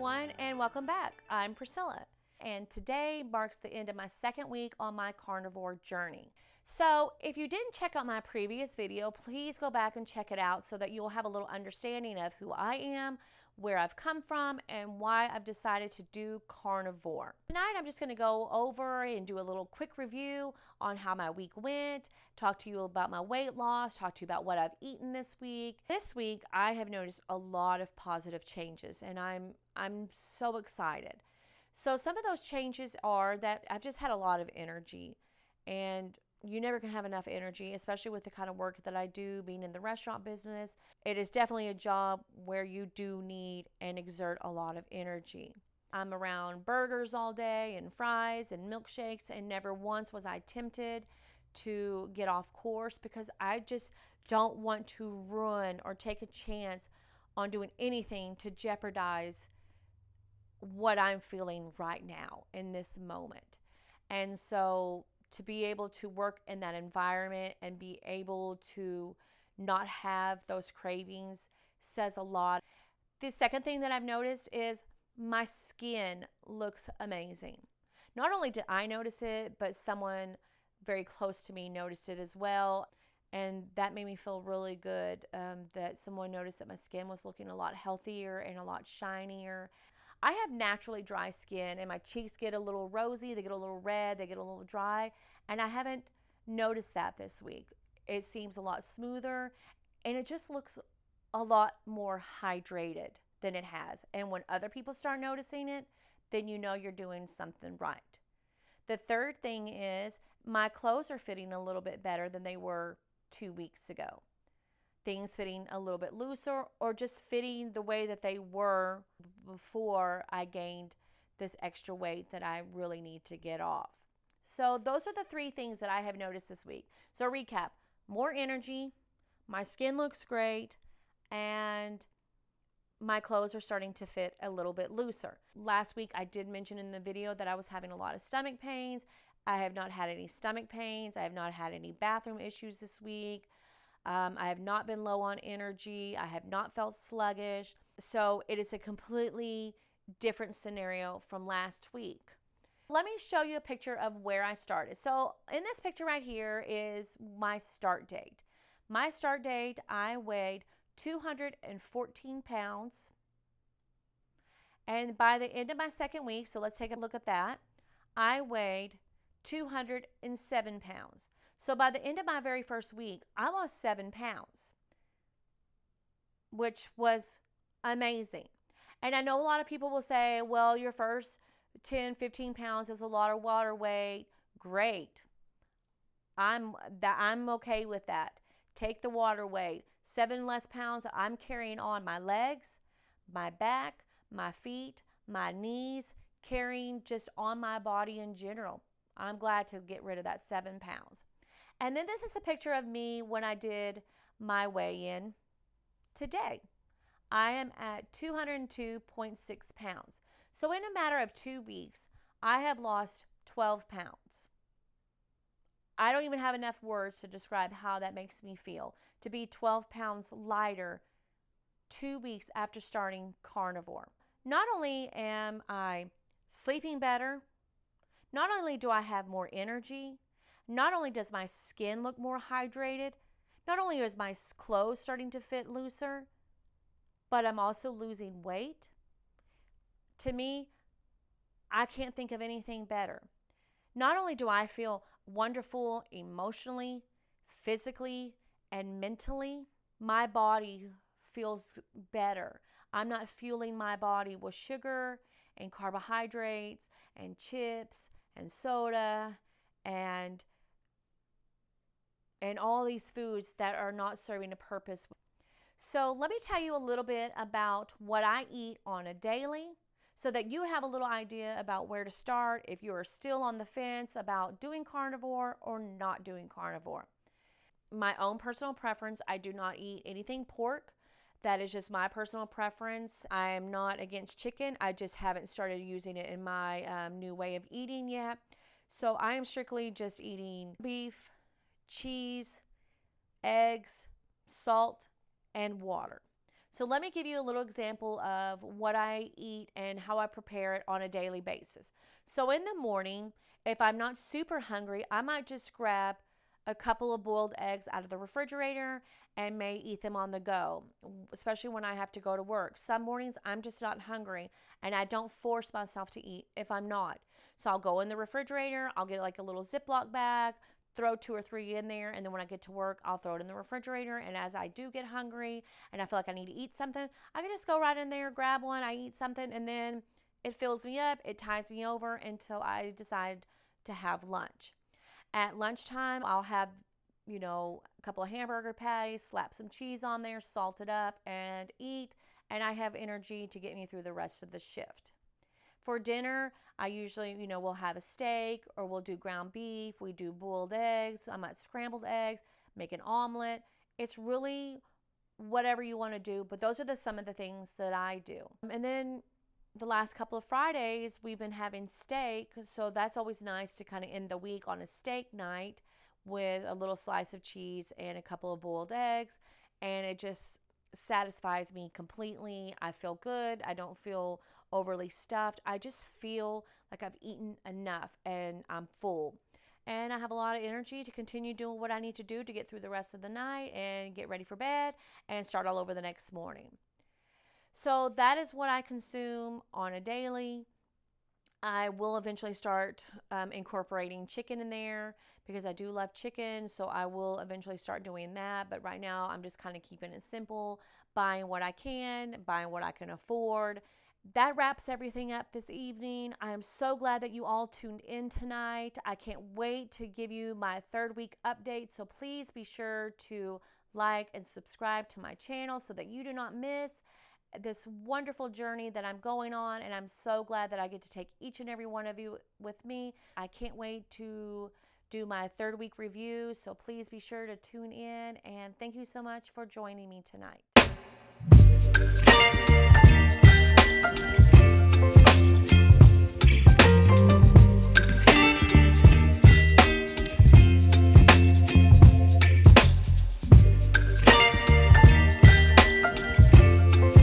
everyone, and welcome back. I'm Priscilla, and today marks the end of my second week on my carnivore journey. So if you didn't check out my previous video, please go back and check it out so that you'll have a little understanding of who I am, where I've come from, and why I've decided to do carnivore. Tonight I'm just going to go over and do a little quick review on how my week went, talk to you about my weight loss, talk to you about what I've eaten this week. This week I have noticed a lot of positive changes, and I'm so excited. So some of those changes are that I've just had a lot of energy, and you never can have enough energy, especially with the kind of work that I do, being in the restaurant business. It is definitely a job where you do need and exert a lot of energy. I'm around burgers all day and fries and milkshakes, and never once was I tempted to get off course because I just don't want to ruin or take a chance on doing anything to jeopardize what I'm feeling right now in this moment. And so to be able to work in that environment and be able to not have those cravings says a lot. The second thing that I've noticed is my skin looks amazing. Not only did I notice it, but someone very close to me noticed it as well. And that made me feel really good that someone noticed that my skin was looking a lot healthier and a lot shinier. I have naturally dry skin, and my cheeks get a little rosy, they get a little red, they get a little dry, and I haven't noticed that this week. It seems a lot smoother, and it just looks a lot more hydrated than it has. And when other people start noticing it, then you know you're doing something right. The third thing is my clothes are fitting a little bit better than they were 2 weeks ago. Things fitting a little bit looser, or just fitting the way that they were before I gained this extra weight that I really need to get off. So those are the three things that I have noticed this week. So recap: more energy, my skin looks great, and my clothes are starting to fit a little bit looser. Last week I did mention in the video that I was having a lot of stomach pains. I have not had any stomach pains. I have not had any bathroom issues this week. I have not been low on energy. I have not felt sluggish. So it is a completely different scenario from last week. Let me show you a picture of where I started. So in this picture right here is my start date. My start date, I weighed 214 pounds. And by the end of my second week, so let's take a look at that, I weighed 207 pounds. So by the end of my very first week, I lost 7 pounds, which was amazing. And I know a lot of people will say, well, your first 10, 15 pounds is a lot of water weight. Great. I'm okay with that. Take the water weight. 7 less pounds I'm carrying on my legs, my back, my feet, my knees, carrying just on my body in general. I'm glad to get rid of that 7 pounds. And then this is a picture of me when I did my weigh-in today. I am at 202.6 pounds. So in a matter of 2 weeks, I have lost 12 pounds. I don't even have enough words to describe how that makes me feel, to be 12 pounds lighter 2 weeks after starting carnivore. Not only am I sleeping better, not only do I have more energy, not only does my skin look more hydrated, not only is my clothes starting to fit looser, but I'm also losing weight. To me, I can't think of anything better. Not only do I feel wonderful emotionally, physically, and mentally, my body feels better. I'm not fueling my body with sugar and carbohydrates and chips and soda and all these foods that are not serving a purpose. So let me tell you a little bit about what I eat on a daily so that you have a little idea about where to start if you are still on the fence about doing carnivore or not doing carnivore. My own personal preference, I do not eat anything pork. That is just my personal preference. I am not against chicken. I just haven't started using it in my new way of eating yet. So I am strictly just eating beef, cheese, eggs, salt, and water. So let me give you a little example of what I eat and how I prepare it on a daily basis. So in the morning, if I'm not super hungry, I might just grab a couple of boiled eggs out of the refrigerator and may eat them on the go, especially when I have to go to work. Some mornings I'm just not hungry and I don't force myself to eat if I'm not. So I'll go in the refrigerator, I'll get like a little Ziploc bag, throw 2 or 3 in there, and then when I get to work, I'll throw it in the refrigerator. And as I do get hungry and I feel like I need to eat something, I can just go right in there, grab one, I eat something, and then it fills me up, it ties me over until I decide to have lunch. At lunchtime, I'll have, a couple of hamburger patties, slap some cheese on there, salt it up, and eat. And I have energy to get me through the rest of the shift. For dinner, I usually, will have a steak or we'll do ground beef. We do boiled eggs. I might scrambled eggs, make an omelet. It's really whatever you want to do, but those are some of the things that I do. And then the last couple of Fridays, we've been having steak, so that's always nice to kind of end the week on a steak night with a little slice of cheese and a couple of boiled eggs, and it just satisfies me completely. I feel good. I don't feel overly stuffed. I just feel like I've eaten enough and I'm full. And I have a lot of energy to continue doing what I need to do to get through the rest of the night and get ready for bed and start all over the next morning. So that is what I consume on a daily. I will eventually start incorporating chicken in there because I do love chicken. So I will eventually start doing that. But right now, I'm just kind of keeping it simple, buying what I can, buying what I can afford. That wraps everything up this evening. I am so glad that you all tuned in tonight. I can't wait to give you my 3rd week update. So please be sure to like and subscribe to my channel so that you do not miss this wonderful journey that I'm going on, and I'm so glad that I get to take each and every one of you with me. I can't wait to do my 3rd week review, so please be sure to tune in, and thank you so much for joining me tonight.